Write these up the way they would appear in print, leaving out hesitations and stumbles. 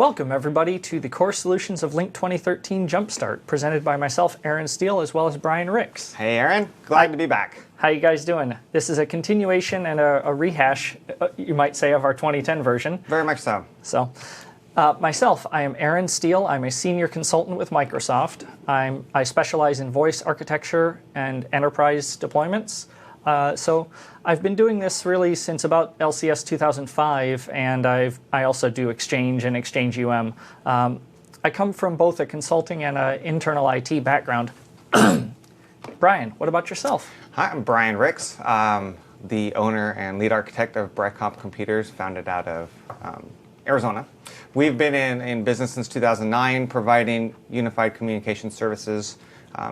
Welcome everybody to the Core Solutions of Lync 2013 Jumpstart, presented by myself, Aaron Steele, as well as Brian Ricks. Hey Aaron, glad to be back. How you guys doing? This is a continuation and a rehash, you might say, of our 2010 version. Very much so. So, myself, I am Aaron Steele. I'm a senior consultant with Microsoft. I specialize in voice architecture and enterprise deployments. So I've been doing this really since about LCS 2005, and I also do Exchange and Exchange UM. I come from both a consulting and an internal IT background. Brian, what about yourself? Hi, I'm Brian Ricks, the owner and lead architect of Brightcomp Computers, founded out of Arizona. We've been in business since 2009, providing unified communication services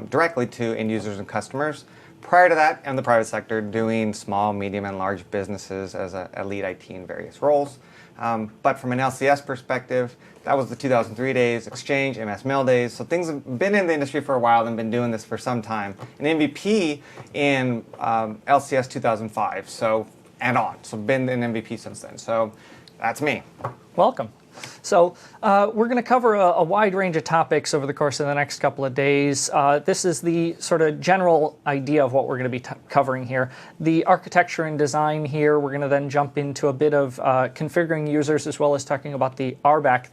directly to end users and customers. Prior to that, in the private sector, doing small, medium, and large businesses as a lead IT in various roles. But from an LCS perspective, that was the 2003 days, Exchange, MS Mail days. So things have been in the industry for a while and been doing this for some time. An MVP in LCS 2005, and on. So been an MVP since then. So that's me. Welcome. So we're going to cover a wide range of topics over the course of the next couple of days. This is the sort of general idea of what we're going to be covering here. The architecture and design here, we're going to then jump into a bit of configuring users, as well as talking about the RBAC,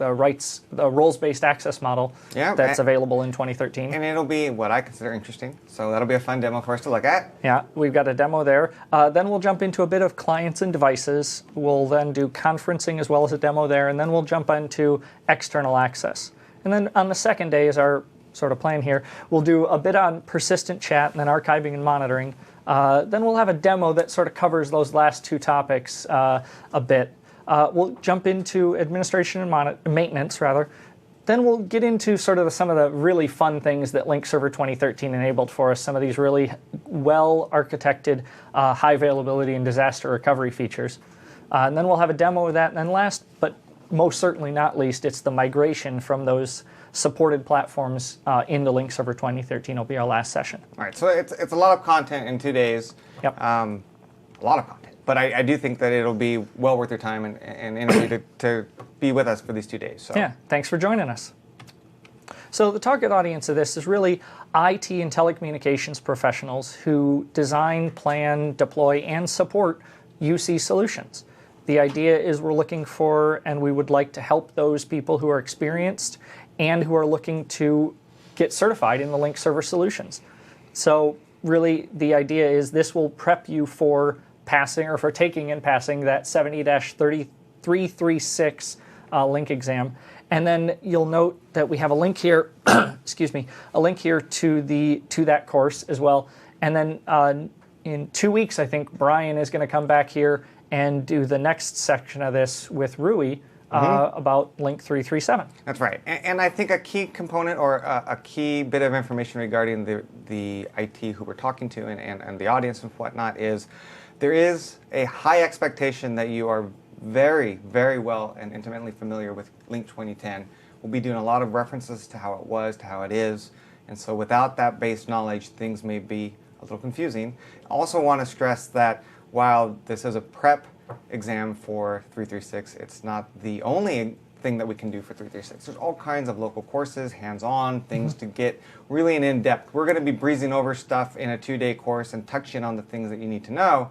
the roles-based access model that's available in 2013. And it'll be what I consider interesting. So that'll be a fun demo for us to look at. Yeah, we've got a demo there. Then we'll jump into a bit of clients and devices. We'll then do conferencing as well as a demo there, and then we'll jump into external access. And then on the second day is our sort of plan here. We'll do a bit on persistent chat and then archiving and monitoring. Then we'll have a demo that sort of covers those last two topics a bit. We'll jump into administration and maintenance, rather. Then we'll get into sort of some of the really fun things that Lync Server 2013 enabled for us, some of these really well-architected high availability and disaster recovery features. And then we'll have a demo of that. And then last, but most certainly not least, it's the migration from those supported platforms into Lync Server 2013 will be our last session. All right, so it's a lot of content in 2 days. Yep. A lot of content. But I do think that it'll be well worth your time and energy to be with us for these 2 days. So. Yeah, thanks for joining us. So the target audience of this is really IT and telecommunications professionals who design, plan, deploy, and support UC solutions. The idea is we're looking for, and we would like to help those people who are experienced and who are looking to get certified in the Lync Server solutions. So really the idea is this will prep you for passing or for taking and passing that 70-336 Lync exam. And then you'll note that we have a link here, excuse me, a link here to that course as well. And then in 2 weeks, I think Brian is going to come back here and do the next section of this with Rui about Lync 337. That's right. And I think a key component or a key bit of information regarding the IT who we're talking to and the audience and whatnot is there is a high expectation that you are very, very well and intimately familiar with Lync 2010. We'll be doing a lot of references to how it was, to how it is. And so without that base knowledge, things may be a little confusing. I also want to stress that while this is a prep exam for 336, it's not the only thing that we can do for 336. There's all kinds of local courses, hands-on, things to get really in-depth. We're going to be breezing over stuff in a 2-day course and touching on the things that you need to know,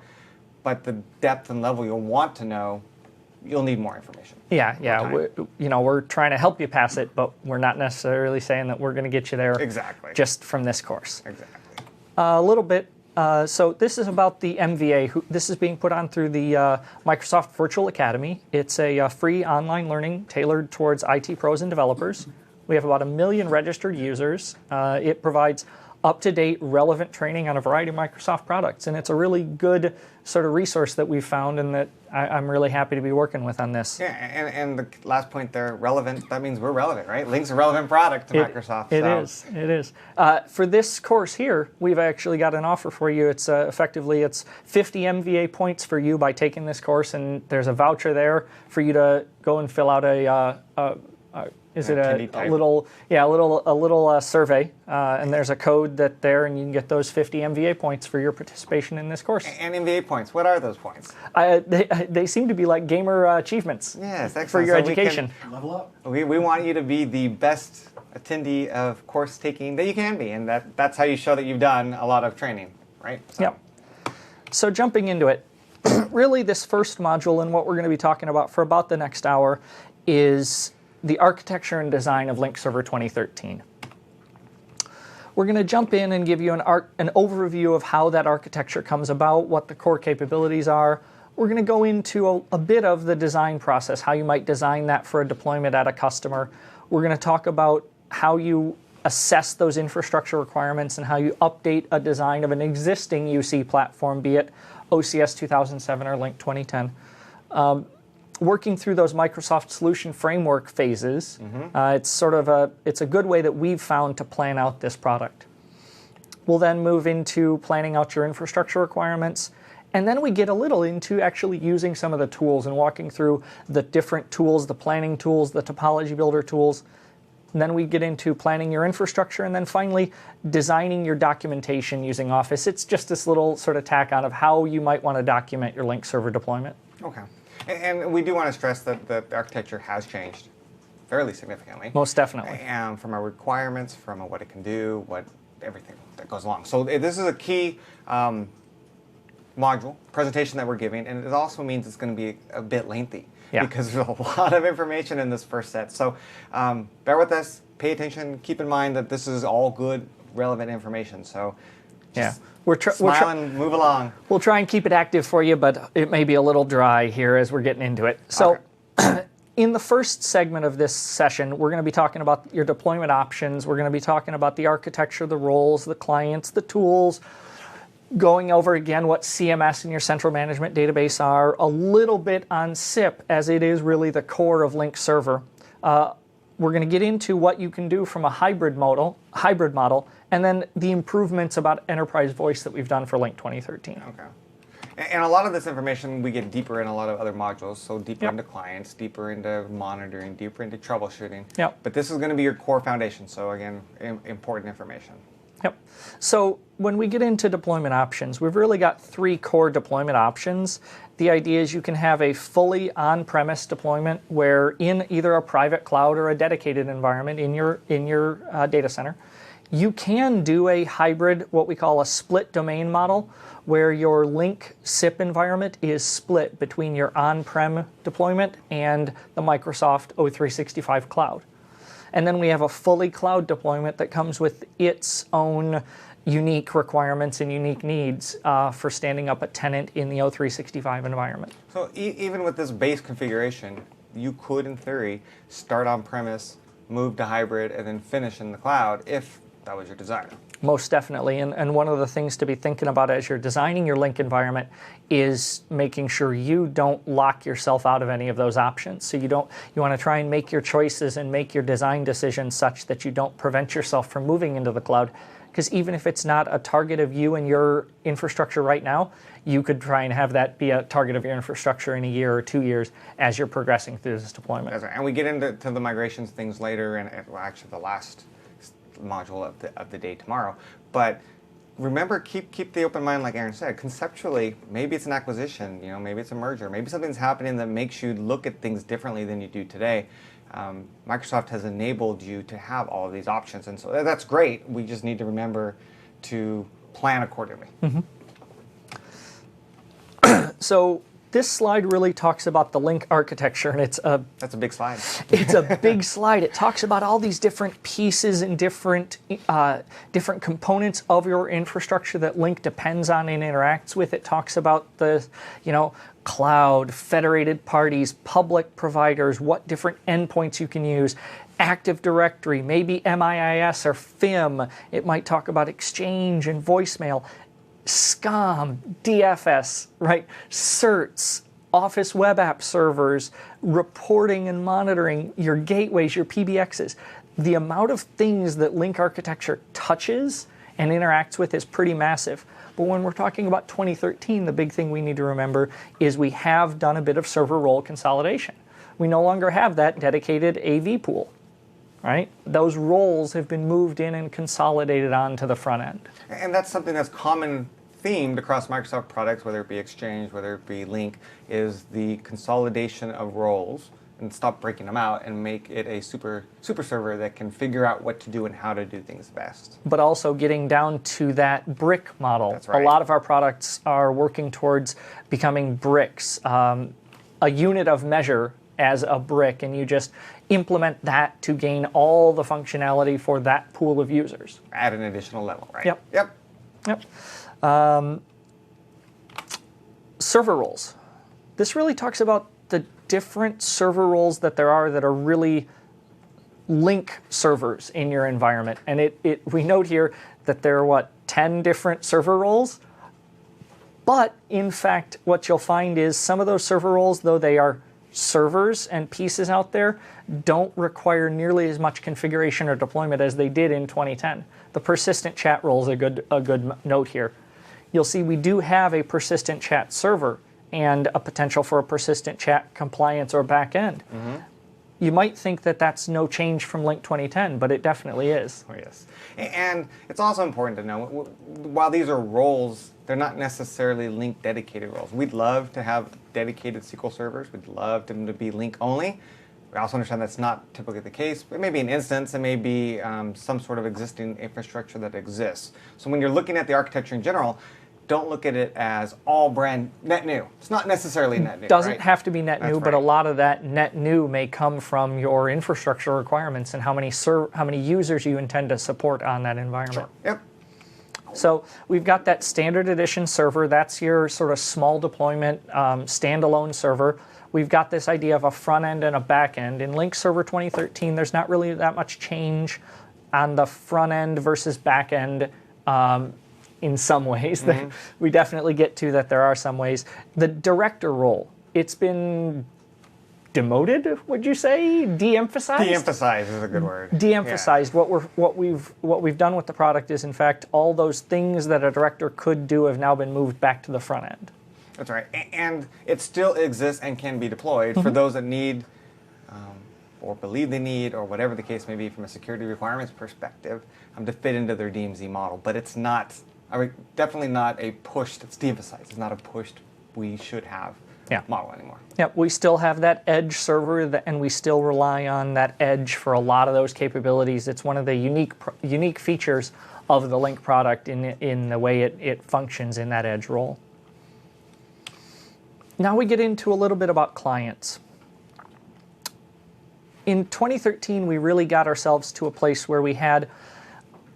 but the depth and level you'll want to know, you'll need more information. Yeah. We're trying to help you pass it, but we're not necessarily saying that we're going to get you there just from this course. Exactly. A little bit. So this is about the MVA. This is being put on through the Microsoft Virtual Academy. It's a free online learning tailored towards IT pros and developers. We have about 1 million registered users. It provides up-to-date, relevant training on a variety of Microsoft products, and it's a really good sort of resource that we've found and that I'm really happy to be working with on this. Yeah, and the last point there, relevant, that means we're relevant, right? Lync's a relevant product to Microsoft. It is. For this course here, we've actually got an offer for you. It's effectively, it's 50 MVA points for you by taking this course, and there's a voucher there for you to go and fill out Is Yeah, it Tindy a type. little, yeah, a little survey, and there's a code that there, and you can get those 50 MVA points for your participation in this course. And MVA points, what are those points? They seem to be like gamer achievements Yes, excellent. for your So we can- education. Level up. We want you to be the best attendee of course taking that you can be, and that's how you show that you've done a lot of training, right? So, Yep. So jumping into it, really this first module and what we're going to be talking about for about the next hour is the architecture and design of Lync Server 2013. We're going to jump in and give you an overview of how that architecture comes about, what the core capabilities are. We're going to go into a bit of the design process, how you might design that for a deployment at a customer. We're going to talk about how you assess those infrastructure requirements and how you update a design of an existing UC platform, be it OCS 2007 or Lync 2010. Working through those Microsoft Solution Framework phases, it's a good way that we've found to plan out this product. We'll then move into planning out your infrastructure requirements, and then we get a little into actually using some of the tools and walking through the different tools, the planning tools, the topology builder tools. And then we get into planning your infrastructure, and then finally designing your documentation using Office. It's just this little sort of tack on of how you might want to document your Lync server deployment. Okay. And we do want to stress that the architecture has changed fairly significantly. Most definitely. From our requirements, from what it can do, everything that goes along. So this is a key module, presentation that we're giving, and it also means it's going to be a bit lengthy. Yeah. Because there's a lot of information in this first set. So bear with us, pay attention, keep in mind that this is all good, relevant information. So just smile and move along. We'll try and keep it active for you, but it may be a little dry here as we're getting into it. So in the first segment of this session, we're going to be talking about your deployment options. We're going to be talking about the architecture, the roles, the clients, the tools, going over again what CMS and your central management database are, a little bit on SIP, as it is really the core of Lync Server. We're going to get into what you can do from a hybrid model, and then the improvements about enterprise voice that we've done for Lync 2013. Okay. And a lot of this information we get deeper in a lot of other modules, so deeper into clients, deeper into monitoring, deeper into troubleshooting. Yep. But this is going to be your core foundation, so again, important information. Yep. So when we get into deployment options, we've really got 3 core deployment options. The idea is you can have a fully on-premise deployment where in either a private cloud or a dedicated environment in your data center. You can do a hybrid, what we call a split domain model, where your Lync SIP environment is split between your on-prem deployment and the Microsoft O365 cloud. And then we have a fully cloud deployment that comes with its own unique requirements and unique needs for standing up a tenant in the O365 environment. So even with this base configuration, you could, in theory, start on-premise, move to hybrid, and then finish in the cloud if that was your desire. Most definitely, and one of the things to be thinking about as you're designing your Lync environment is making sure you don't lock yourself out of any of those options. So you want to try and make your choices and make your design decisions such that you don't prevent yourself from moving into the cloud. Because even if it's not a target of you and your infrastructure right now, you could try and have that be a target of your infrastructure in a year or 2 years as you're progressing through this deployment. That's right. And we get into the migrations things later, and well, actually the last module of the day tomorrow. But remember, keep the open mind, like Aaron said. Conceptually, maybe it's an acquisition, maybe it's a merger, maybe something's happening that makes you look at things differently than you do today. Microsoft has enabled you to have all of these options, and so that's great. We just need to remember to plan accordingly. Mm-hmm. So this slide really talks about the Lync architecture, and that's a big slide. It's a big slide. It talks about all these different pieces and different components of your infrastructure that Lync depends on and interacts with. It talks about the, cloud, federated parties, public providers, what different endpoints you can use, Active Directory, maybe MIIS or FIM. It might talk about Exchange and voicemail. SCOM, DFS, right? certs, Office web app servers, reporting and monitoring, your gateways, your PBXs. The amount of things that Lync architecture touches and interacts with is pretty massive. But when we're talking about 2013, the big thing we need to remember is we have done a bit of server role consolidation. We no longer have that dedicated AV pool. right? Those roles have been moved in and consolidated onto the front end. And that's something that's common themed across Microsoft products, whether it be Exchange, whether it be Lync, is the consolidation of roles and stop breaking them out and make it a super server that can figure out what to do and how to do things best. But also getting down to that brick model. That's right. A lot of our products are working towards becoming bricks, a unit of measure as a brick, and you just implement that to gain all the functionality for that pool of users. At an additional level, right? Yep. Yep. Yep. Server roles. This really talks about the different server roles that there are that are really Lync servers in your environment. And we note here that there are, 10 different server roles? But in fact, what you'll find is some of those server roles, though they are servers and pieces out there, don't require nearly as much configuration or deployment as they did in 2010. The persistent chat role is a good note here. You'll see we do have a persistent chat server and a potential for a persistent chat compliance or backend. Mm-hmm. You might think that that's no change from Lync 2010, but it definitely is. Oh, yes. And it's also important to know, while these are roles, they're not necessarily Lync dedicated roles. We'd love to have dedicated SQL servers. We'd love them to be Lync only. We also understand that's not typically the case. It may be an instance. It may be some sort of existing infrastructure that exists. So when you're looking at the architecture in general, don't look at it as all brand net new. It's not necessarily net new. Doesn't right? have to be net new, but a lot of that net new may come from your infrastructure requirements and how many users you intend to support on that environment. Sure. Yep. So we've got that standard edition server. That's your sort of small deployment standalone server. We've got this idea of a front end and a back end. In Lync Server 2013, there's not really that much change on the front end versus back end. In some ways, mm-hmm. We definitely get to that there are some ways. The director role, it's been demoted, would you say? De-emphasized? De-emphasized is a good word. De-emphasized. Yeah. What we've done with the product is, in fact, all those things that a director could do have now been moved back to the front end. That's right. And it still exists and can be deployed mm-hmm. for those that need or believe they need, or whatever the case may be from a security requirements perspective, to fit into their DMZ model. But it's not, definitely not a pushed, it's de-emphasized. It's not a pushed, we should have model anymore. Yeah, we still have that edge server, and we still rely on that edge for a lot of those capabilities. It's one of the unique features of the Lync product in the way it functions in that edge role. Now we get into a little bit about clients. In 2013, we really got ourselves to a place where we had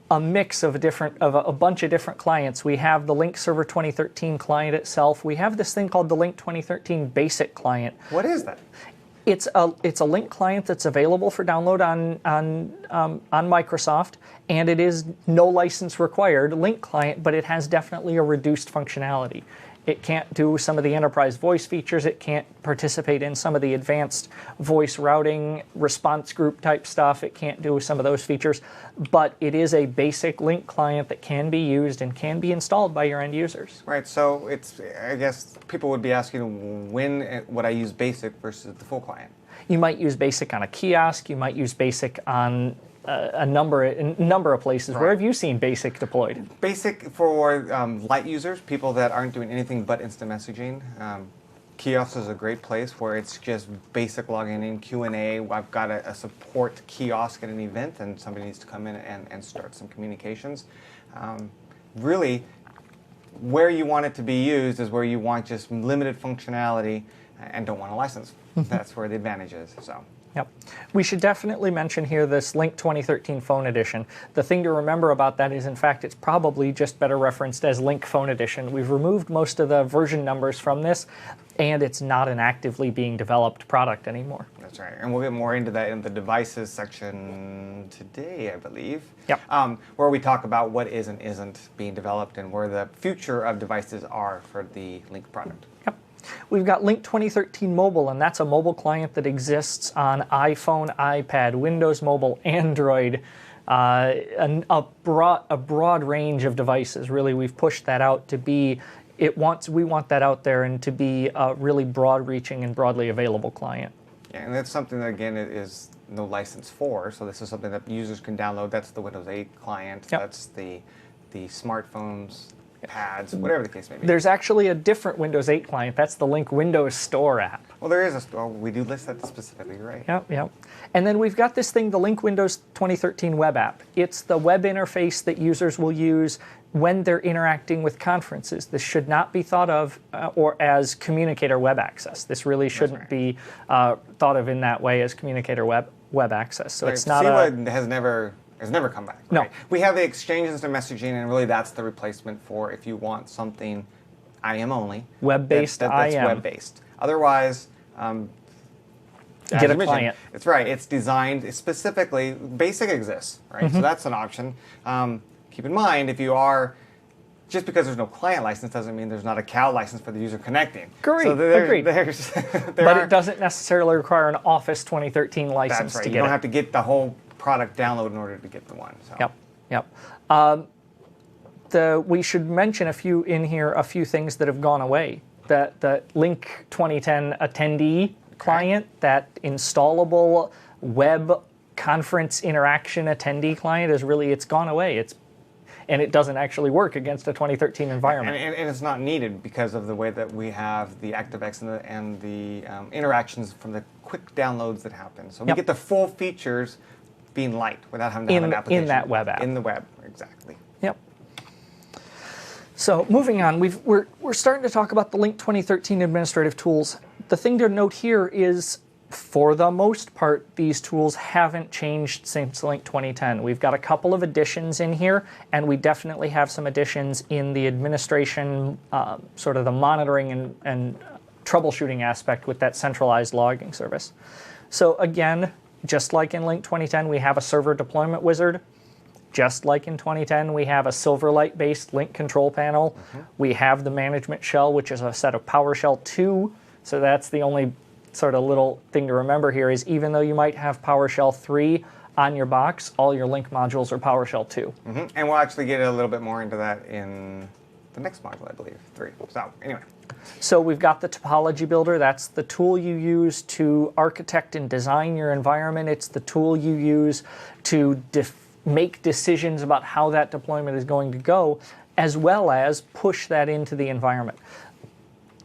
a mix of a bunch of different clients. We have the Lync Server 2013 client itself. We have this thing called the Lync 2013 Basic client. What is that? It's a Lync client that's available for download on Microsoft, and it is no license required Lync client, but it has definitely a reduced functionality. It can't do some of the enterprise voice features. It can't participate in some of the advanced voice routing, response group type stuff. It can't do some of those features. But it is a basic Lync client that can be used and can be installed by your end users. Right. So I guess people would be asking, when would I use basic versus the full client? You might use basic on a kiosk. You might use basic on a number of places. Right. Where have you seen basic deployed? Basic for light users, people that aren't doing anything but instant messaging. Kiosk is a great place where it's just basic logging in, Q&A. I've got a support kiosk at an event and somebody needs to come in and start some communications. Really, where you want it to be used is where you want just limited functionality and don't want a license. That's where the advantage is. So. Yep. We should definitely mention here this Lync 2013 Phone Edition. The thing to remember about that is, in fact, it's probably just better referenced as Lync Phone Edition. We've removed most of the version numbers from this, and it's not an actively being developed product anymore. That's right. And we'll get more into that in the devices section today, I believe. Yep. Where we talk about what is and isn't being developed and where the future of devices are for the Lync product. Yep. We've got Lync 2013 Mobile, and that's a mobile client that exists on iPhone, iPad, Windows Mobile, Android, a broad range of devices. Really, we've pushed that out to be, we want that out there and to be a really broad-reaching and broadly available client. Yeah, and that's something that, again, is no license for. So this is something that users can download. That's the Windows 8 client. Yep. That's the smartphones, pads, whatever the case may be. There's actually a different Windows 8 client. That's the Lync Windows Store app. Well, there is we do list that specifically, right? Yep. And then we've got this thing, the Lync Windows 2013 web app. It's the web interface that users will use when they're interacting with conferences. This should not be thought of or as communicator web access. This really shouldn't be thought of in that way as communicator web access. So it's not CWeb has never come back. Right? No. We have the Exchange Instant Messaging, and really that's the replacement for if you want something IM only. Web-based that's IM. web-based. Otherwise, Get a client. It's right. It's designed specifically. Basic exists, right? So that's an option. Keep in mind, if you are, just because there's no client license doesn't mean there's not a CAL license for the user connecting. Agreed. So Agreed. But it doesn't necessarily require an Office 2013 license that's right. to You get don't it. have to get the whole product download in order to get the one. So. Yep. We should mention a few things that have gone away. The Lync 2010 attendee client, that installable web conference interaction attendee client it's gone away. And it doesn't actually work against a 2013 environment. And it's not needed because of the way that we have the ActiveX and the interactions from the quick downloads that happen. So we get the full features being light without having to have an application. In that web app. In the web, exactly. Yep. So moving on, we're starting to talk about the Lync 2013 administrative tools. The thing to note here is, for the most part, these tools haven't changed since Lync 2010. We've got a couple of additions in here, and we definitely have some additions in the administration, sort of the monitoring and troubleshooting aspect with that centralized logging service. So again, just like in Lync 2010, we have a server deployment wizard. Just like in 2010, we have a Silverlight-based Lync control panel. We have the management shell, which is a set of PowerShell 2. So that's the only sort of little thing to remember here is even though you might have PowerShell 3 on your box, all your Lync modules are PowerShell 2. And we'll actually get a little bit more into that in the next module, I believe, 3. So anyway. So we've got the topology builder. That's the tool you use to architect and design your environment. It's the tool you use to make decisions about how that deployment is going to go, as well as push that into the environment.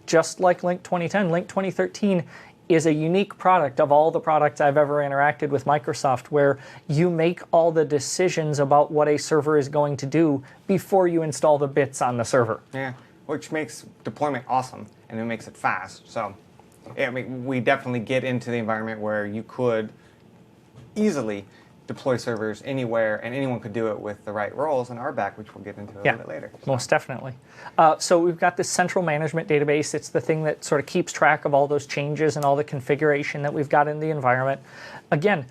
Just like Lync 2010, Lync 2013 is a unique product of all the products I've ever interacted with Microsoft, where you make all the decisions about what a server is going to do before you install the bits on the server. Yeah, which makes deployment awesome, and it makes it fast. So I mean, we definitely get into the environment where you could easily deploy servers anywhere, and anyone could do it with the right roles in RBAC, which we'll get into a little bit later. Most definitely. So we've got this central management database. It's the thing that sort of keeps track of all those changes and all the configuration that we've got in the environment. Again,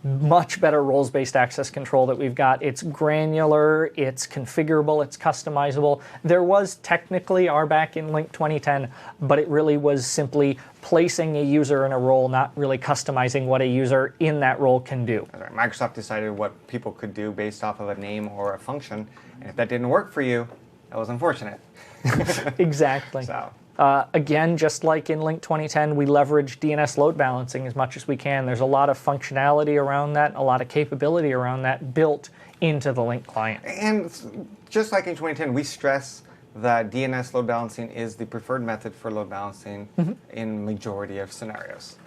much better roles-based access control that we've got. It's granular, it's configurable, it's customizable. There was technically RBAC in Lync 2010, but it really was simply placing a user in a role, not really customizing what a user in that role can do. That's right. Microsoft decided what people could do based off of a name or a function, and if that didn't work for you, that was unfortunate. Exactly. So. Again, just like in Lync 2010, we leverage DNS load balancing as much as we can. There's a lot of functionality around that, a lot of capability around that built into the Lync client. And just like in 2010, we stress that DNS load balancing is the preferred method for load balancing in majority of scenarios.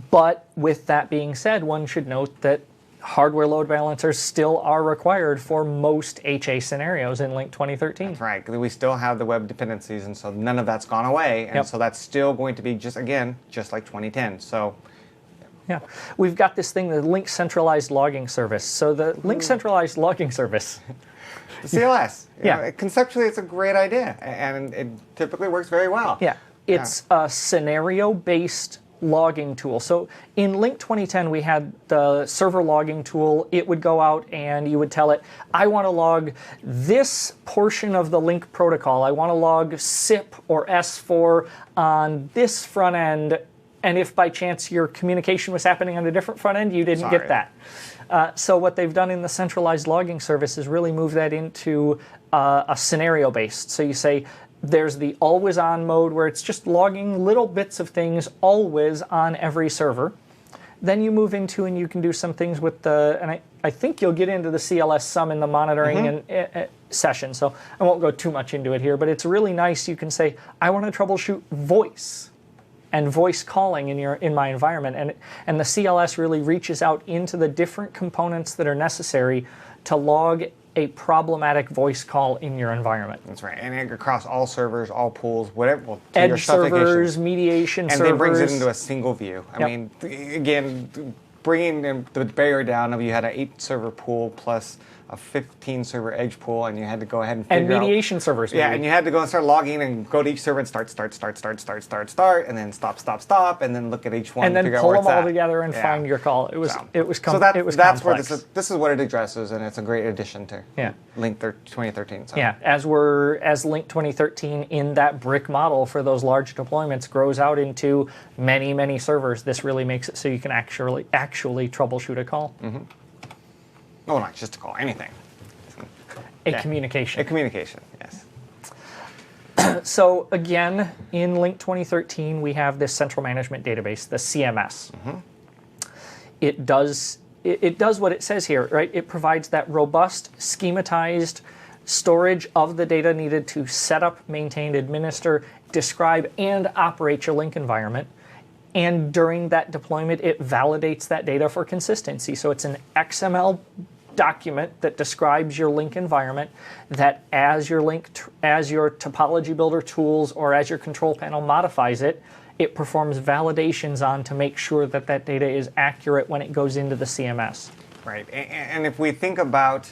But with that being said, one should note that hardware load balancers still are required for most HA scenarios in Lync 2013. That's right. We still have the web dependencies, and so none of that's gone away. And so that's still going to be just like 2010. So, yeah, we've got this thing, the Lync centralized logging service. So the Lync centralized logging service. The CLS. Yeah. Conceptually, it's a great idea, and it typically works very well. Yeah. It's a scenario-based logging tool. So in Lync 2010, we had the server logging tool. It would go out and you would tell it, I want to log this portion of the Lync protocol. I want to log SIP or S4 on this front end. And if by chance your communication was happening on a different front end, you didn't get that. So what they've done in the centralized logging service is really move that into a scenario-based. So you say, there's the always-on mode where it's just logging little bits of things always on every server. Then you move into and you can do some things with the, and I think you'll get into the CLS some in the monitoring and session, so I won't go too much into it here, but it's really nice. You can say, I want to troubleshoot voice and voice calling in my environment, and the CLS really reaches out into the different components that are necessary to log a problematic voice call in your environment. That's right, and across all servers, all pools, whatever. Well, Edge servers, mediation servers. And then brings it into a single view. I mean, again, bringing the barrier down of you had an 8-server pool plus a 15-server edge pool, and you had to go ahead and figure out... mediation servers. Yeah, and you had to go and start logging and go to each server and start, and then stop, and then look at each one and then figure pull out where them all at. together and find your call. It was that's complex. where this is what it addresses, and it's a great addition to Lync 2013. So. Yeah, as Lync 2013 in that brick model for those large deployments grows out into many servers, this really makes it so you can actually troubleshoot a call. Oh, not just a call, anything. A communication. A communication, yes. So again, in Lync 2013, we have this central management database, the CMS. It does what it says here, right? It provides that robust, schematized storage of the data needed to set up, maintain, administer, describe, and operate your Lync environment. And during that deployment, it validates that data for consistency. So it's an XML document that describes your Lync environment, that as your topology builder tools or as your control panel modifies it, it performs validations on to make sure that that data is accurate when it goes into the CMS. Right, and if we think about,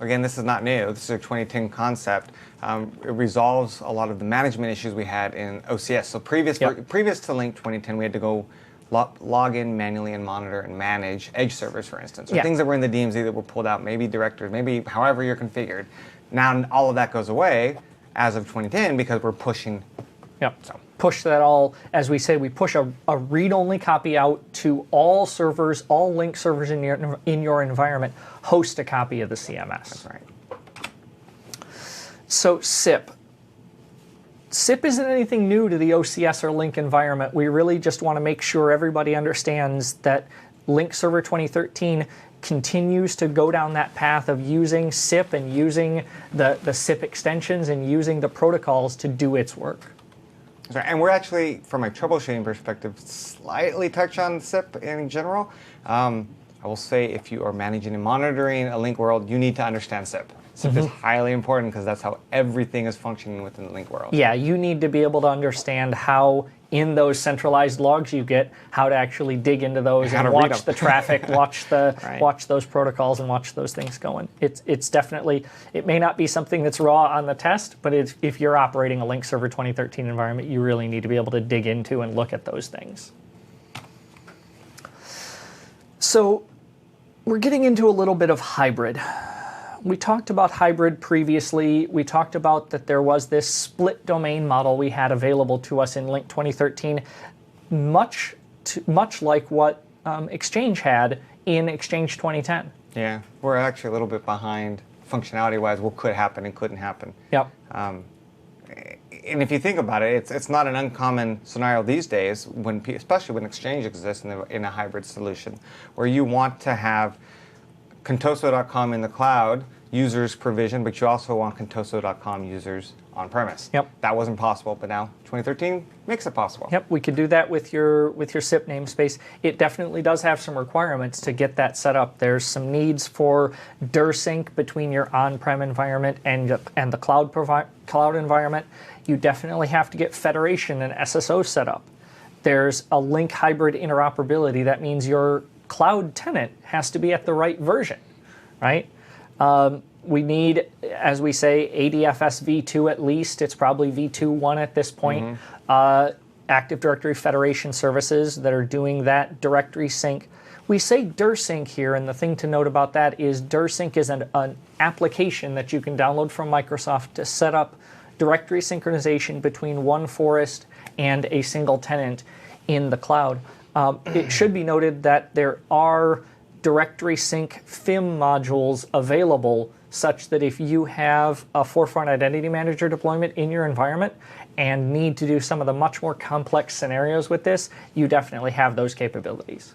again, this is not new, this is a 2010 concept, it resolves a lot of the management issues we had in OCS. So previous to Lync 2010, we had to go log in manually and monitor and manage edge servers, for instance, or things that were in the DMZ that were pulled out, maybe directories, maybe however you're configured. Now all of that goes away as of 2010 because we're pushing. So. Push that all, as we say, we push a read-only copy out to all servers, all Lync servers in your environment, host a copy of the CMS. That's right. So SIP. SIP isn't anything new to the OCS or Lync environment. We really just want to make sure everybody understands that Lync Server 2013 continues to go down that path of using SIP and using the SIP extensions and using the protocols to do its work. Right. And we're actually, from a troubleshooting perspective, slightly touch on SIP in general. I will say if you are managing and monitoring a Lync world, you need to understand SIP. SIP is highly important because that's how everything is functioning within the Lync world. Yeah, you need to be able to understand how, in those centralized logs you get, how to actually dig into those and watch the traffic, watch those protocols, and watch those things going. It's definitely, it may not be something that's raw on the test, but if you're operating a Lync Server 2013 environment, you really need to be able to dig into and look at those things. So we're getting into a little bit of hybrid. We talked about hybrid previously. We talked about that there was this split domain model we had available to us in Lync 2013, much like what Exchange had in Exchange 2010. Yeah, we're actually a little bit behind functionality-wise, what could happen and couldn't happen. Yep. And if you think about it, it's not an uncommon scenario these days, especially when Exchange exists in a hybrid solution, where you want to have Contoso.com in the cloud users provision, but you also want Contoso.com users on premise. Yep. That wasn't possible, but now 2013 makes it possible. Yep, we could do that with your SIP namespace. It definitely does have some requirements to get that set up. There's some needs for dir sync between your on-prem environment and the cloud environment. You definitely have to get federation and SSO set up. There's a Lync hybrid interoperability. That means your cloud tenant has to be at the right version, right? We need, as we say, ADFS v2 at least. It's probably v2.1 at this point. Active Directory Federation services that are doing that directory sync. We say dir sync here, and the thing to note about that is dir sync is an application that you can download from Microsoft to set up directory synchronization between one forest and a single tenant in the cloud. It should be noted that there are directory sync FIM modules available such that if you have a Forefront Identity Manager deployment in your environment and need to do some of the much more complex scenarios with this, you definitely have those capabilities.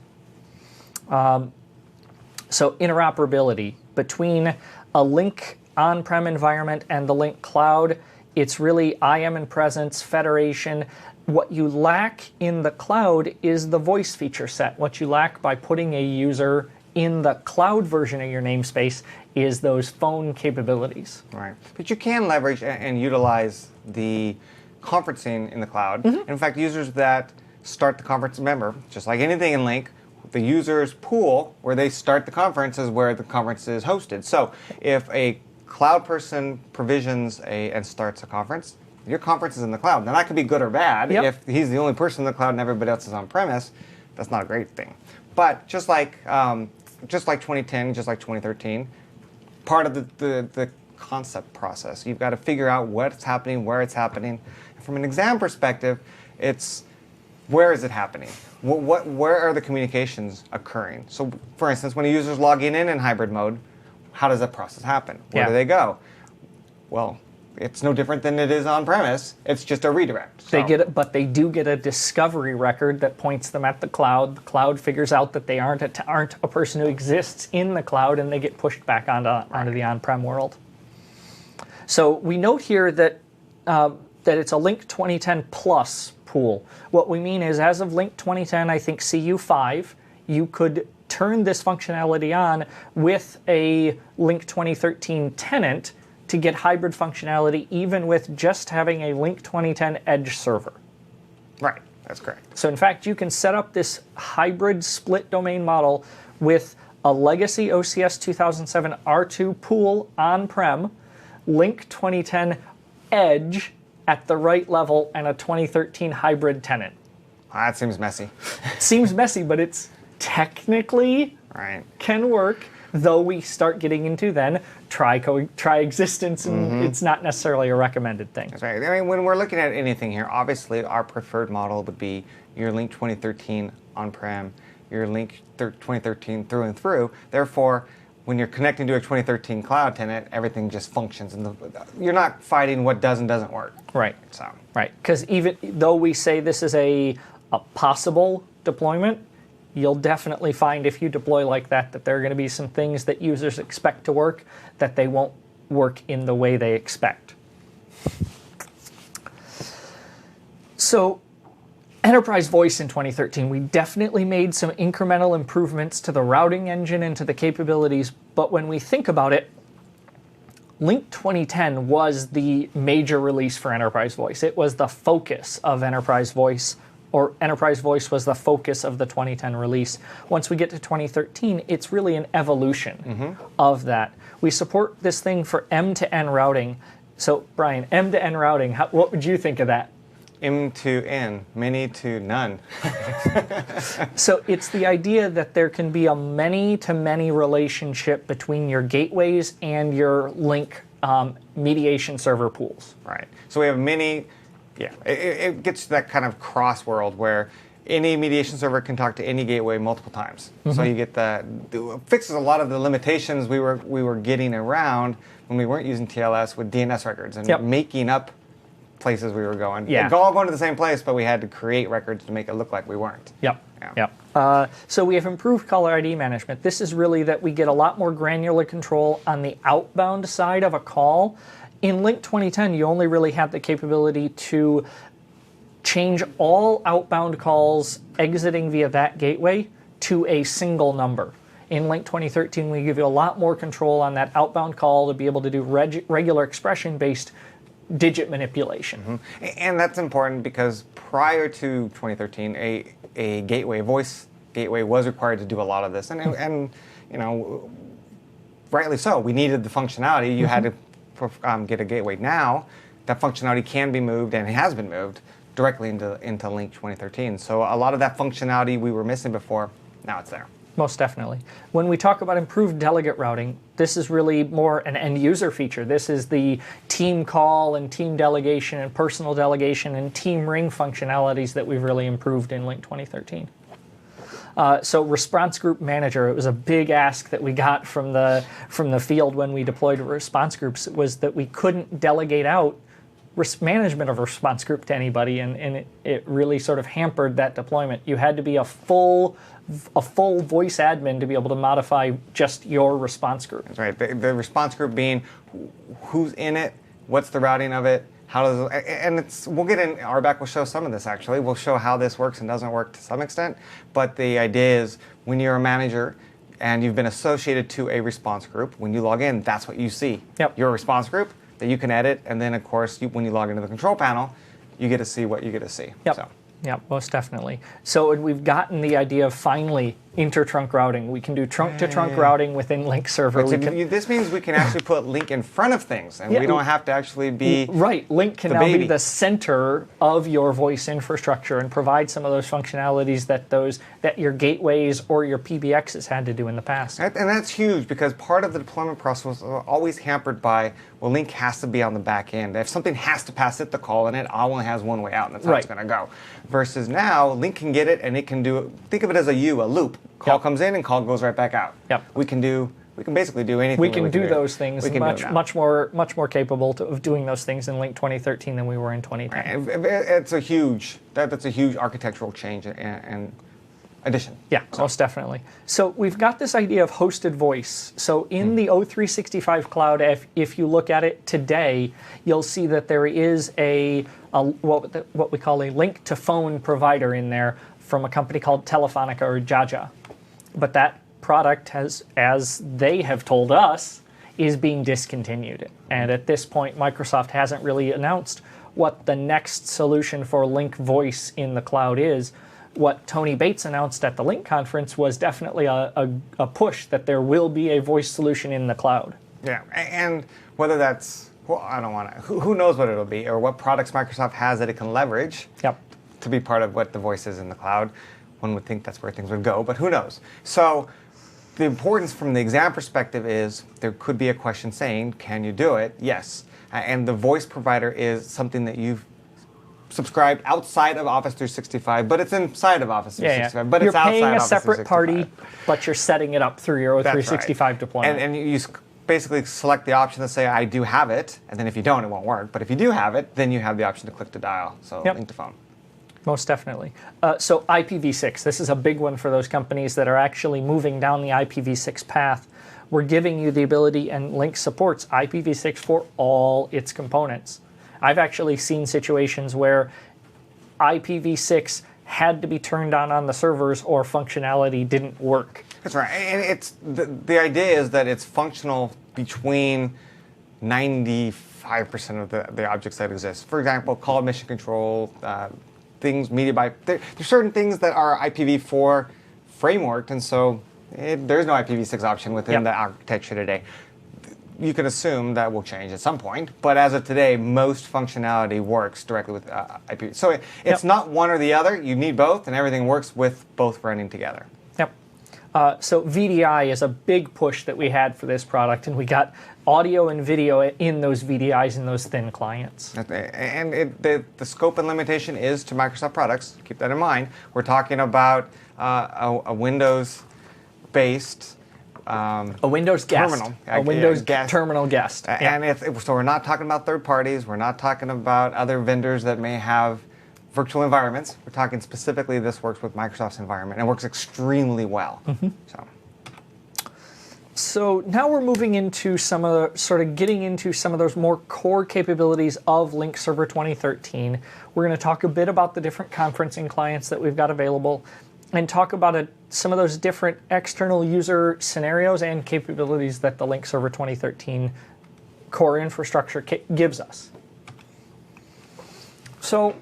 So interoperability between a Lync on-prem environment and the Lync cloud, it's really IM and presence, federation. What you lack in the cloud is the voice feature set. What you lack by putting a user in the cloud version of your namespace is those phone capabilities. Right. But you can leverage and utilize the conferencing in the cloud. In fact, users that start the conference, remember, just like anything in Lync, the user's pool where they start the conference is where the conference is hosted. So if a cloud person provisions and starts a conference, your conference is in the cloud. Now that could be good or bad. Yep. If he's the only person in the cloud and everybody else is on premise, that's not a great thing. But just like 2010, just like 2013, part of the concept process, you've got to figure out what's happening, where it's happening. From an exam perspective, it's where is it happening? Where are the communications occurring? So, for instance, when a user's logging in hybrid mode, how does that process happen? Where do they go? Well, it's no different than it is on premise. It's just a redirect. So. They get it, but they do get a discovery record that points them at the cloud. The cloud figures out that they aren't a person who exists in the cloud, and they get pushed back onto the on-prem world. So we note here that that it's a Lync 2010 plus pool. What we mean is, as of Lync 2010, I think CU5, you could turn this functionality on with a Lync 2013 tenant to get hybrid functionality, even with just having a Lync 2010 Edge server. Right, that's correct. So in fact, you can set up this hybrid split domain model with a legacy OCS 2007 R2 pool on-prem, Lync 2010 Edge at the right level, and a 2013 hybrid tenant. That seems messy. It seems messy, but it's technically can work, though we start getting into then try existence, and it's not necessarily a recommended thing. That's right. I mean, when we're looking at anything here, obviously our preferred model would be your Lync 2013 on-prem, your Lync 2013 through and through. Therefore, when you're connecting to a 2013 cloud tenant, everything just functions, and you're not fighting what does and doesn't work. Right. So. Right. Because even though we say this is a possible deployment, you'll definitely find if you deploy like that there are going to be some things that users expect to work that they won't work in the way they expect. So, Enterprise Voice in 2013, we definitely made some incremental improvements to the routing engine and to the capabilities, but when we think about it, Lync 2010 was the major release for Enterprise Voice. It was the focus of Enterprise Voice, or Enterprise Voice was the focus of the 2010 release. Once we get to 2013, it's really an evolution of that. We support this thing for M-to-N routing. So, Brian, M-to-N routing, what would you think of that? M to N, many to none. So it's the idea that there can be a many-to-many relationship between your gateways and your Lync mediation server pools. Right. So we have many, it gets to that kind of cross world where any mediation server can talk to any gateway multiple times. So you get fixes a lot of the limitations we were getting around when we weren't using TLS with DNS records and making up places we were going. Yeah. All going to the same place, but we had to create records to make it look like we weren't. So we have improved caller ID management. This is really that we get a lot more granular control on the outbound side of a call. In Lync 2010, you only really had the capability to change all outbound calls exiting via that gateway to a single number. In Lync 2013, we give you a lot more control on that outbound call to be able to do regular expression-based digit manipulation. And that's important because prior to 2013, a voice gateway was required to do a lot of this, and you know, rightly so. We needed the functionality. You had to get a gateway. Now that functionality can be moved, and it has been moved directly into Lync 2013. So a lot of that functionality we were missing before, now it's there. Most definitely. When we talk about improved delegate routing, this is really more an end-user feature. This is the team call and team delegation and personal delegation and team ring functionalities that we've really improved in Lync 2013. So response group manager, it was a big ask that we got from the field when we deployed response groups, was that we couldn't delegate out management of a response group to anybody, and it really sort of hampered that deployment. You had to be a full voice admin to be able to modify just your response group. That's right. The response group being who's in it, what's the routing of it, how does it, and we'll get in, RBAC will show some of this actually. We'll show how this works and doesn't work to some extent, but the idea is when you're a manager and you've been associated to a response group, when you log in, that's what you see. Yep. Your response group that you can edit, and then of course, when you log into the control panel, you get to see what you get to see. Yep. So. Yeah, most definitely. So we've gotten the idea of finally inter-trunk routing. We can do trunk-to-trunk routing within Lync server. This means we can actually put Lync in front of things, and we don't have to actually be right. Lync can now be the center of your voice infrastructure and provide some of those functionalities that your gateways or your PBXs had to do in the past. And that's huge because part of the deployment process was always hampered by, well, Lync has to be on the back end. If something has to pass it, the call, and it only has one way out, and that's how it's going to go. Versus now, Lync can get it, and it can do it. Think of it as a loop. Call comes in, and call goes right back out. Yep. We can basically do anything. We can do those things. Much more capable of doing those things in Lync 2013 than we were in 2010. It's a huge that's a huge architectural change and addition. Yeah, most definitely. So we've got this idea of hosted voice. So in the O365 cloud, if you look at it today, you'll see that there is what we call a link to phone provider in there from a company called Telefonica or Jaja. But that product has, as they have told us, is being discontinued. And at this point, Microsoft hasn't really announced what the next solution for Lync voice in the cloud is. What Tony Bates announced at the Lync conference was definitely a push that there will be a voice solution in the cloud. Yeah, and whether that's, well, I don't want to, who knows what it'll be or what products Microsoft has that it can leverage to be part of what the voice is in the cloud. One would think that's where things would go, but who knows? So the importance from the exam perspective is there could be a question saying, can you do it? Yes. And the voice provider is something that you've subscribed outside of Office 365, but it's inside of Office 365. But it's outside You're paying a Office separate 365. party, but you're setting it up through your O365 deployment. And you basically select the option to say, I do have it, and then if you don't, it won't work. But if you do have it, then you have the option to click to dial, so Lync to phone. Most definitely. So IPv6, this is a big one for those companies that are actually moving down the IPv6 path. We're giving you the ability, and Lync supports IPv6 for all its components. I've actually seen situations where IPv6 had to be turned on the servers or functionality didn't work. That's right. And it's the idea is that it's functional between 95% of the objects that exist. For example, call mission control, things, media by... There's certain things that are IPv4 frameworked, and so there's no IPv6 option within the architecture today. You can assume that will change at some point, but as of today, most functionality works directly with IP. So it's not one or the other. You need both, and everything works with both running together. So VDI is a big push that we had for this product, and we got audio and video in those VDIs in those thin clients. And the scope and limitation is to Microsoft products. Keep that in mind. We're talking about a Windows-based a Windows guest. Terminal. A Windows guest. Terminal guest. And so we're not talking about third parties. We're not talking about other vendors that may have virtual environments. We're talking specifically this works with Microsoft's environment and works extremely well. So now we're moving into getting into some of those more core capabilities of Lync Server 2013. We're going to talk a bit about the different conferencing clients that we've got available and talk about some of those different external user scenarios and capabilities that the Lync Server 2013 core infrastructure gives us. So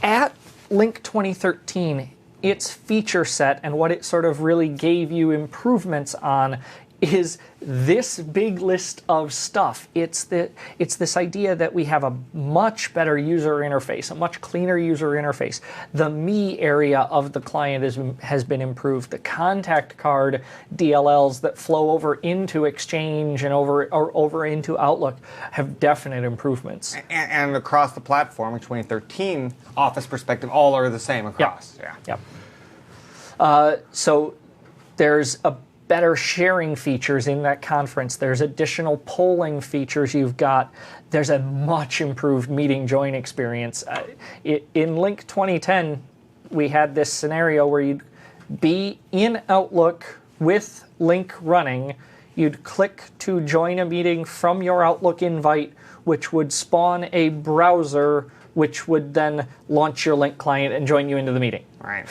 at Lync 2013, its feature set and what it sort of really gave you improvements on is this big list of stuff. It's this idea that we have a much better user interface, a much cleaner user interface. The me area of the client has been improved. The contact card DLLs that flow over into Exchange and over into Outlook have definite improvements. And across the platform, in 2013 Office perspective, all are the same across. So there's a better sharing features in that conference. There's additional polling features you've got. There's a much improved meeting join experience. In Lync 2010, we had this scenario where you'd be in Outlook with Lync running. You'd click to join a meeting from your Outlook invite, which would spawn a browser, which would then launch your Lync client and join you into the meeting. Right.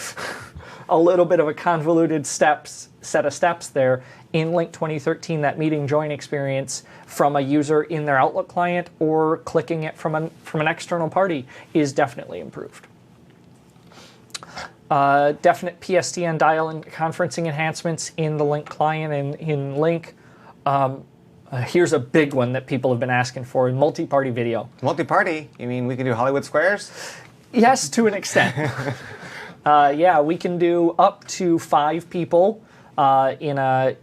A little bit of a convoluted set of steps there. In Lync 2013, that meeting join experience from a user in their Outlook client or clicking it from an external party is definitely improved. Definite PSTN dial-in conferencing enhancements in the Lync client and in Lync. Here's a big one that people have been asking for: multi-party video. Multi-party? You mean we can do Hollywood Squares? Yes, to an extent. Yeah, we can do up to 5 people in a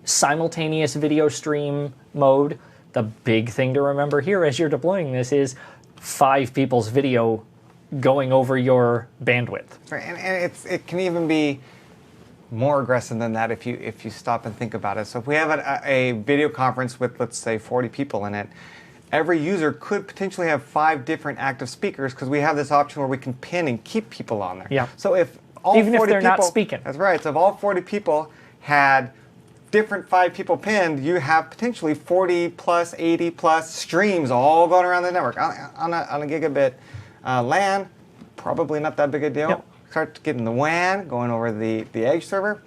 simultaneous video stream mode. The big thing to remember here as you're deploying this is 5 people's video going over your bandwidth. Right, and it can even be more aggressive than that if you stop and think about it. So if we have a video conference with, let's say, 40 people in it, every user could potentially have 5 different active speakers because we have this option where we can pin and keep people on there. Yeah. So if all even 40 if they're people, not speaking. That's right. So if all 40 people had different 5 people pinned, you have potentially 40 plus, 80 plus streams all going around the network. On a gigabit LAN, probably not that big a deal. Yep. Start getting the WAN, going over the edge server,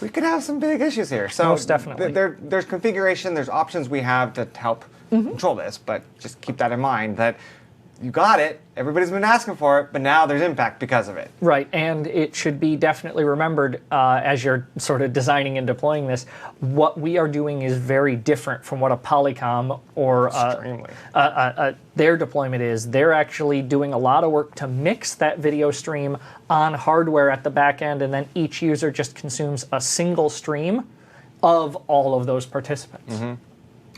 we could have some big issues here. So most definitely. There's configuration, there's options we have to help control this, but just keep that in mind that you got it, everybody's been asking for it, but now there's impact because of it. Right, and it should be definitely remembered as you're sort of designing and deploying this, what we are doing is very different from what a Polycom or their deployment is. They're actually doing a lot of work to mix that video stream on hardware at the back end, and then each user just consumes a single stream of all of those participants. Mm-hmm.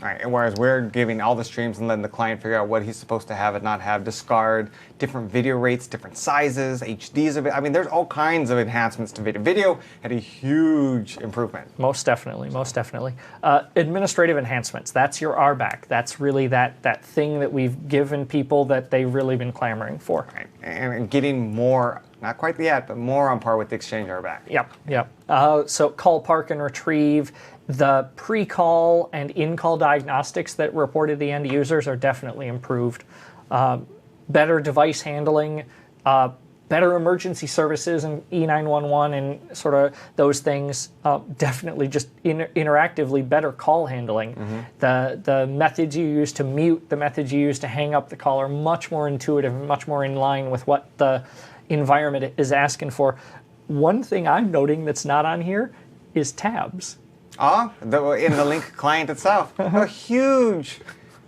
All right, and whereas we're giving all the streams and letting the client figure out what he's supposed to have and not have, discard, different video rates, different sizes, HDs of it. I mean, there's all kinds of enhancements to video. Video had a huge improvement. Most definitely, most definitely. Administrative enhancements, that's your RBAC. That's really that thing that we've given people that they've really been clamoring for. Right, and getting more, not quite yet, but more on par with the Exchange RBAC. Yep. So call, park, and retrieve. The pre-call and in-call diagnostics that reported the end users are definitely improved. Better device handling, better emergency services and E911 and sort of those things. Definitely just interactively better call handling. Mm-hmm. The methods you use to mute, the methods you use to hang up the call are much more intuitive, much more in line with what the environment is asking for. One thing I'm noting that's not on here is tabs. In the Lync client itself, a huge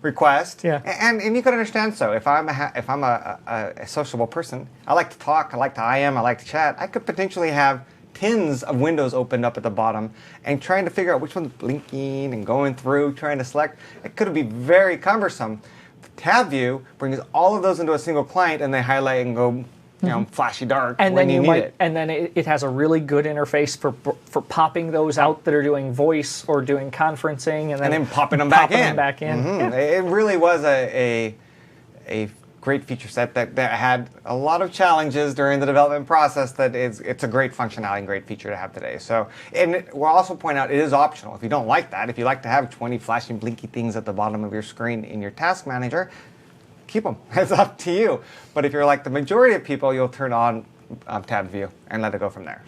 request. Yeah. And you can understand. So if I'm a sociable person, I like to talk, I like to IM, I like to chat. I could potentially have tens of windows opened up at the bottom and trying to figure out which one's blinking and going through, trying to select. It could be very cumbersome. Tab view brings all of those into a single client and they highlight and go, flashy dark and when then you need it. And then it has a really good interface for popping those out that are doing voice or doing conferencing, and then popping them back in. Mm-hmm. Yeah. It really was a great feature set that had a lot of challenges during the development process. It's a great functionality and great feature to have today. So, and we'll also point out it is optional. If you don't like that, if you like to have 20 flashing blinky things at the bottom of your screen in your task manager, keep them. It's up to you. But if you're like the majority of people, you'll turn on tab view and let it go from there.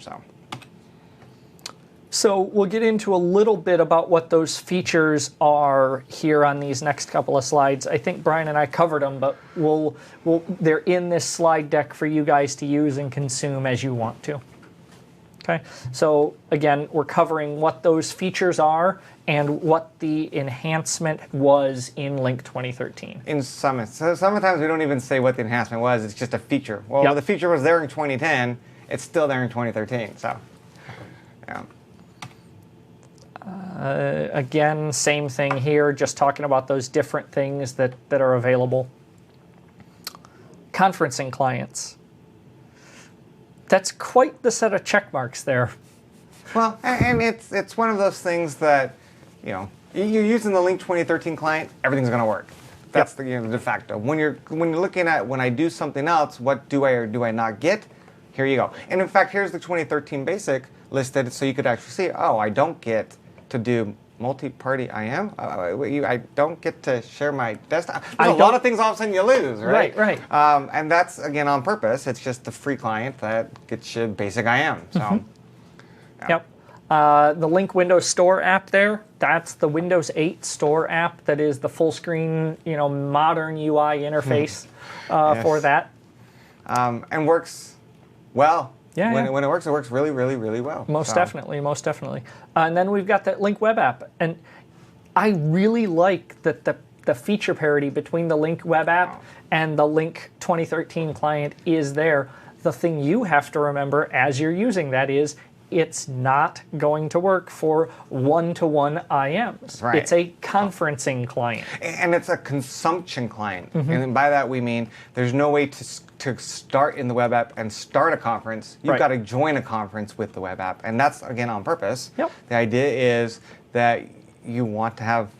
So we'll get into a little bit about what those features are here on these next couple of slides. I think Brian and I covered them, but they're in this slide deck for you guys to use and consume as you want to. Okay, so again, we're covering what those features are and what the enhancement was in Lync 2013. In Summit. So sometimes we don't even say what the enhancement was, it's just a feature. Well, Yep. The feature was there in 2010, it's still there in 2013, so, yeah. Again, same thing here, just talking about those different things that are available. Conferencing clients. That's quite the set of check marks there. Well, and it's one of those things that, you're using the Lync 2013 client, everything's going to work. That's the de facto. When you're looking at when I do something else, what do I or do I not get? Here you go. And in fact, here's the 2013 basic listed, so you could actually see. Oh, I don't get to do multi-party IM. I don't get to share my desktop. There's a lot of things all of a sudden you lose, right? Right. And that's again on purpose. It's just the free client that gets you basic IM. So. Yep. The Lync Windows Store app there, that's the Windows 8 Store app that is the full screen, modern UI interface for that. And works well. Yeah, when it works really, really, really well. Most definitely. And then we've got that Lync web app. And I really like that the feature parity between the Lync web app and the Lync 2013 client is there. The thing you have to remember as you're using that is it's not going to work for one-to-one IMs. Right. It's a conferencing client. And it's a consumption client. And by that we mean there's no way to start in the web app and start a conference. You've got to join a conference with the web app. And that's, again, on purpose. Yep. The idea is that you want to have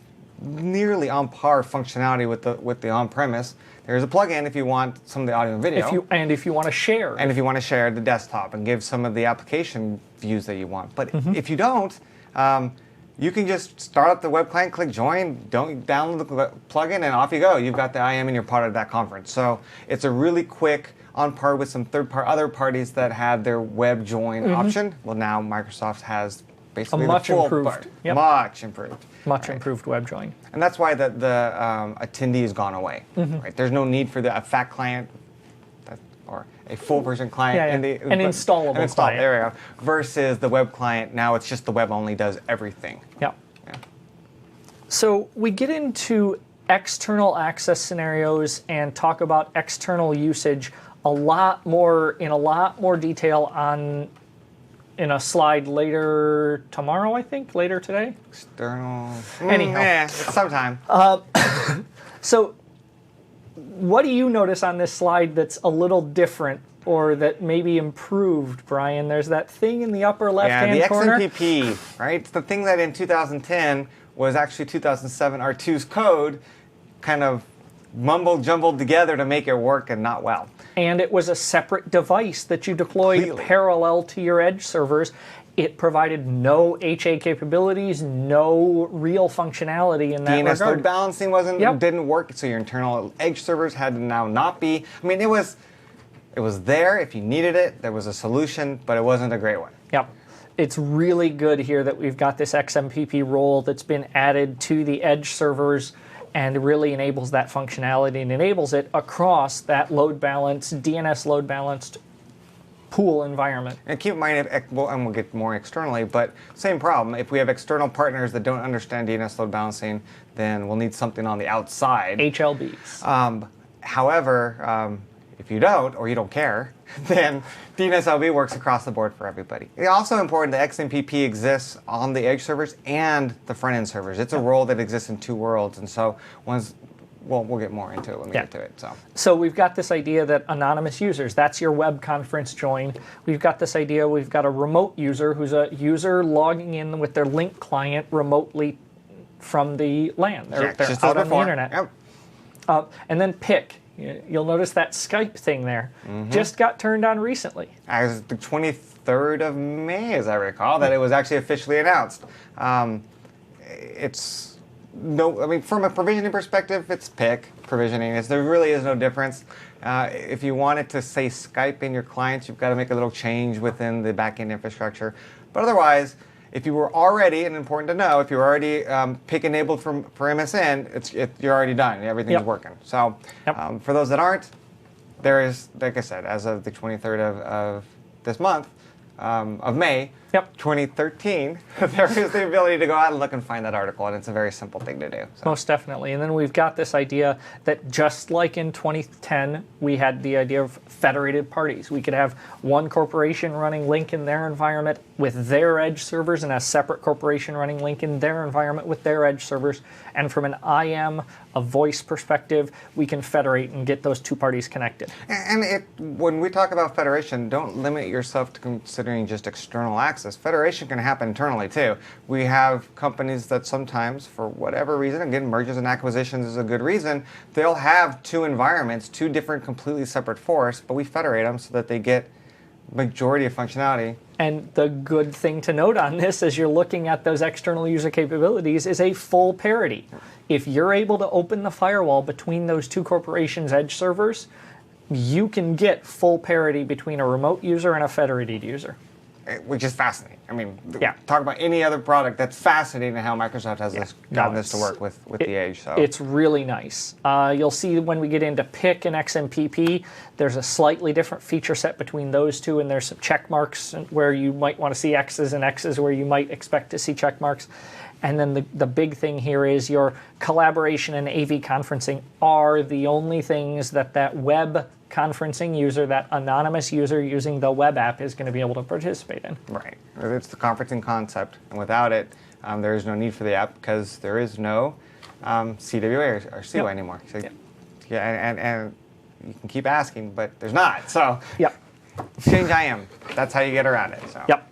nearly on par functionality with the on-premise. There's a plugin if you want some of the audio and video. If you want to share. And if you want to share the desktop and give some of the application views that you want. But if you don't, you can just start up the web client, click join, don't download the plugin, and off you go. You've got the IM and you're part of that conference. So it's a really quick, on par with some other parties that had their web join option. Well, now Microsoft has basically A much the full improved. part. Yep. Much improved. Much improved web join. And that's why the attendee has gone away. Right? There's no need for a fat client or a full version client. An installable client. There we go. Versus the web client. Now it's just the web only does everything. Yeah. So we get into external access scenarios and talk about external usage in a lot more detail in a slide later tomorrow, I think, later today. External. Anyhow, it's sometime. So, what do you notice on this slide that's a little different or that maybe improved, Brian? There's that thing in the upper left-hand corner. Yeah, the XMPP, right? It's the thing that in 2010 was actually 2007 R2's code, kind of mumble-jumbled together to make it work and not well. And it was a separate device that you deployed parallel to your edge servers. It provided no HA capabilities, no real functionality in that DNS regard. load balancing didn't work, so your internal edge servers had to now not be. I mean, it was there if you needed it. There was a solution, but it wasn't a great one. Yep. It's really good here that we've got this XMPP role that's been added to the edge servers and really enables that functionality and enables it across that load balanced, DNS load balanced pool environment. And keep in mind, and we'll get more externally, but same problem. If we have external partners that don't understand DNS load balancing, then we'll need something on the outside. HLBs. However, if you don't, or you don't care, then DNSLB works across the board for everybody. It's also important that XMPP exists on the edge servers and the front-end servers. It's a role that exists in two worlds, and so we'll get more into it when we get to it. So we've got this idea that anonymous users, that's your web conference join. We've got this idea, we've got a remote user who's a user logging in with their Lync client remotely from the LAN. They're out on the internet. Yep. And then pick. You'll notice that Skype thing there just got turned on recently. As the 23rd of May, as I recall, that it was actually officially announced. From a provisioning perspective, it's pick provisioning. There really is no difference. If you wanted to say Skype in your clients, you've got to make a little change within the backend infrastructure. But otherwise, if you were already, and important to know, if you're already pick enabled for MSN, you're already done. Everything's working. So for those that aren't, there is, like I said, as of the 23rd of this month, of May, 2013, there is the ability to go out and look and find that article, and it's a very simple thing to do. So. Most definitely. And then we've got this idea that just like in 2010, we had the idea of federated parties. We could have one corporation running Lync in their environment with their edge servers and a separate corporation running Lync in their environment with their edge servers. And from an IM a voice perspective, we can federate and get those two parties connected. And when we talk about federation, don't limit yourself to considering just external access. Federation can happen internally too. We have companies that sometimes, for whatever reason, again, mergers and acquisitions is a good reason, they'll have two environments, two different completely separate forests, but we federate them so that they get majority of functionality. And the good thing to note on this as you're looking at those external user capabilities is a full parity. If you're able to open the firewall between those two corporations' edge servers, you can get full parity between a remote user and a federated user. Which is fascinating. I mean, Yeah. talk about any other product. That's fascinating how Microsoft has gotten this to work with the Edge. So It's really nice. You'll see when we get into PIC and XMPP, there's a slightly different feature set between those two, and there's some check marks where you might want to see X's and X's where you might expect to see check marks. And then the big thing here is your collaboration and AV conferencing are the only things that web conferencing user, that anonymous user using the web app, is going to be able to participate in. right, it's the conferencing concept, and without it, there is no need for the app because there is no CWA or CWA Yep. anymore. So, Yep. yeah, and you can keep asking, but there's not. So Yep. change IM. That's how you get around it. So. Yep.